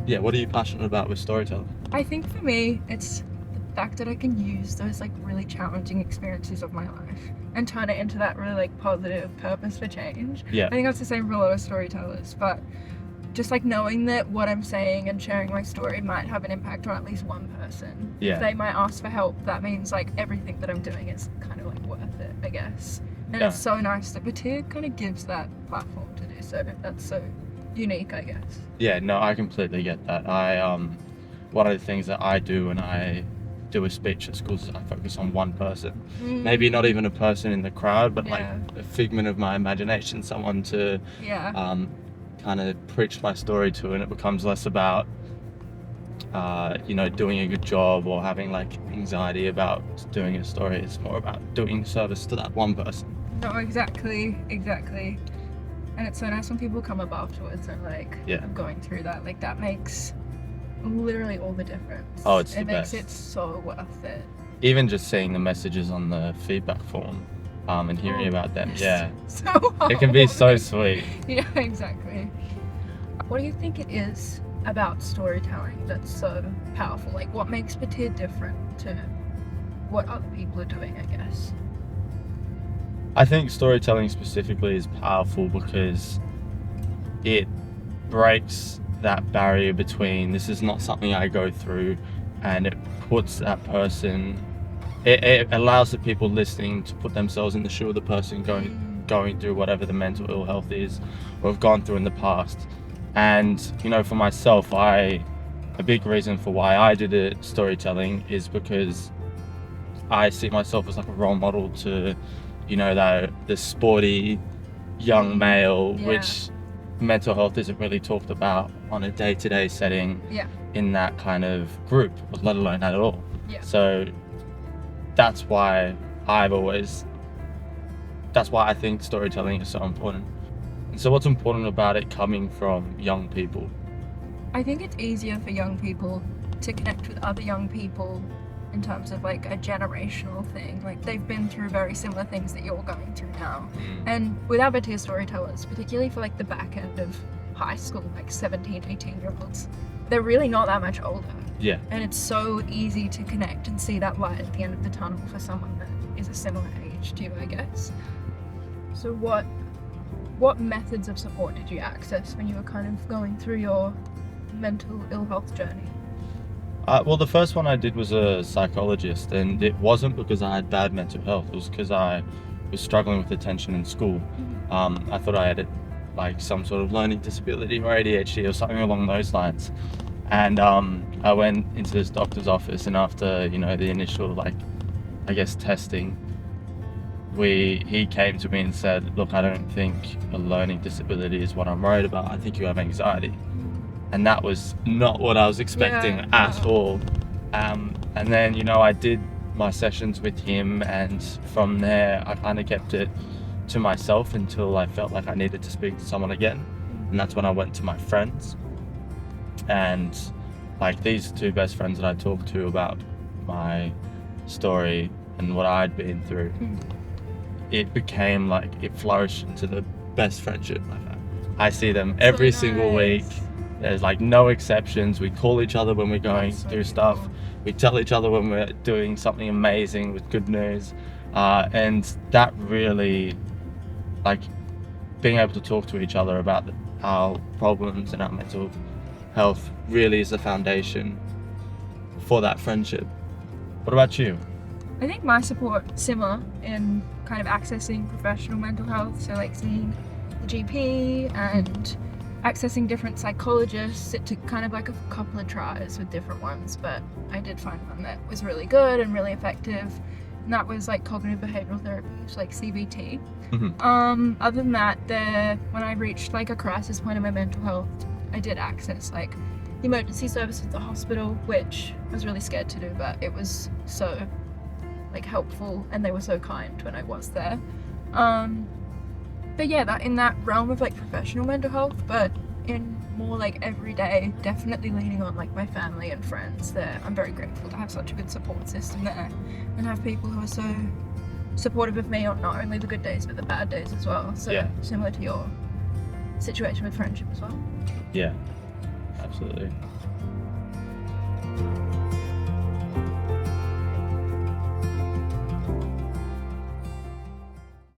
Yeah, what are you passionate about with storytelling? I think for me, it's the fact that I can use those like really challenging experiences of my life and turn it into that really like positive purpose for change. Yeah, I think that's the same for a lot of storytellers, but just like knowing that what I'm saying and sharing my story might have an impact on at least one person. If yeah, they might ask for help, that means like everything that I'm doing is kind of like worth it, I guess. And yeah. it's so nice that batyr kind of gives that platform to do so. That's so unique, I guess. Yeah, no, I completely get that. One of the things that I do when I do a speech at schools is I focus on one person. Maybe not even a person in the crowd, but like Yeah. a figment of my imagination, someone to Yeah. kind of preach my story to, and it becomes less about doing a good job or having like anxiety about doing a story. It's more about doing service to that one person. No, exactly. And it's so nice when people come up afterwards and like, Yeah. I'm going through that. Like that makes literally all the difference. Oh, it's the it makes best. it so worth it. Even just seeing the messages on the feedback form, and hearing about them, yeah, So it can be so sweet. Yeah, exactly. What do you think it is about storytelling that's so powerful? Like what makes batyr different to what other people are doing, I guess? I think storytelling specifically is powerful because it breaks that barrier between this is not something I go through, and it puts that person, it allows the people listening to put themselves in the shoe of the person going through whatever the mental ill health is or have gone through in the past. And for myself, a big reason for why I did the storytelling is because I see myself as like a role model to the sporty young male, Yeah. which mental health isn't really talked about on a day-to-day setting Yeah. in that kind of group, let alone at all. Yeah. So that's why I think storytelling is so important. And so what's important about it coming from young people? I think it's easier for young people to connect with other young people in terms of like a generational thing. Like they've been through very similar things that you're going through now. And with our batyr storytellers, particularly for like the back end of high school, like 17, 18-year-olds, they're really not that much older. Yeah. And it's so easy to connect and see that light at the end of the tunnel for someone that is a similar age to you, I guess. So what methods of support did you access when you were kind of going through your mental ill health journey? Well, the first one I did was a psychologist, and it wasn't because I had bad mental health. It was because I was struggling with attention in school. I thought I had like some sort of learning disability or ADHD or something along those lines. And I went into this doctor's office, and after the initial testing, he came to me and said, "Look, I don't think a learning disability is what I'm worried about. I think you have anxiety." And that was not what I was expecting at all. And then, I did my sessions with him, and from there, I kind of kept it to myself until I felt like I needed to speak to someone again. And that's when I went to my friends. And like these two best friends that I talked to about my story and what I'd been through, it became like, it flourished into the best friendship I've had. I see them every single week. There's like no exceptions. We call each other when we're going through stuff. We tell each other when we're doing something amazing with good news. And that really, like, being able to talk to each other about our problems and our mental health really is the foundation for that friendship. What about you? I think my support similar in kind of accessing professional mental health, so like seeing the GP and accessing different psychologists. It took kind of like a couple of tries with different ones, but I did find one that was really good and really effective, and that was like cognitive behavioral therapy, so like CBT. Other than that, when I reached like a crisis point in my mental health, I did access like the emergency service at the hospital, which I was really scared to do, but it was so like helpful, and they were so kind when I was there. But yeah, that in that realm of like professional mental health, but in more like everyday, definitely leaning on like my family and friends there. I'm very grateful to have such a good support system there and have people who are so supportive of me on not only the good days but the bad days as well. So Yeah. similar to your situation with friendship as well. Yeah. absolutely.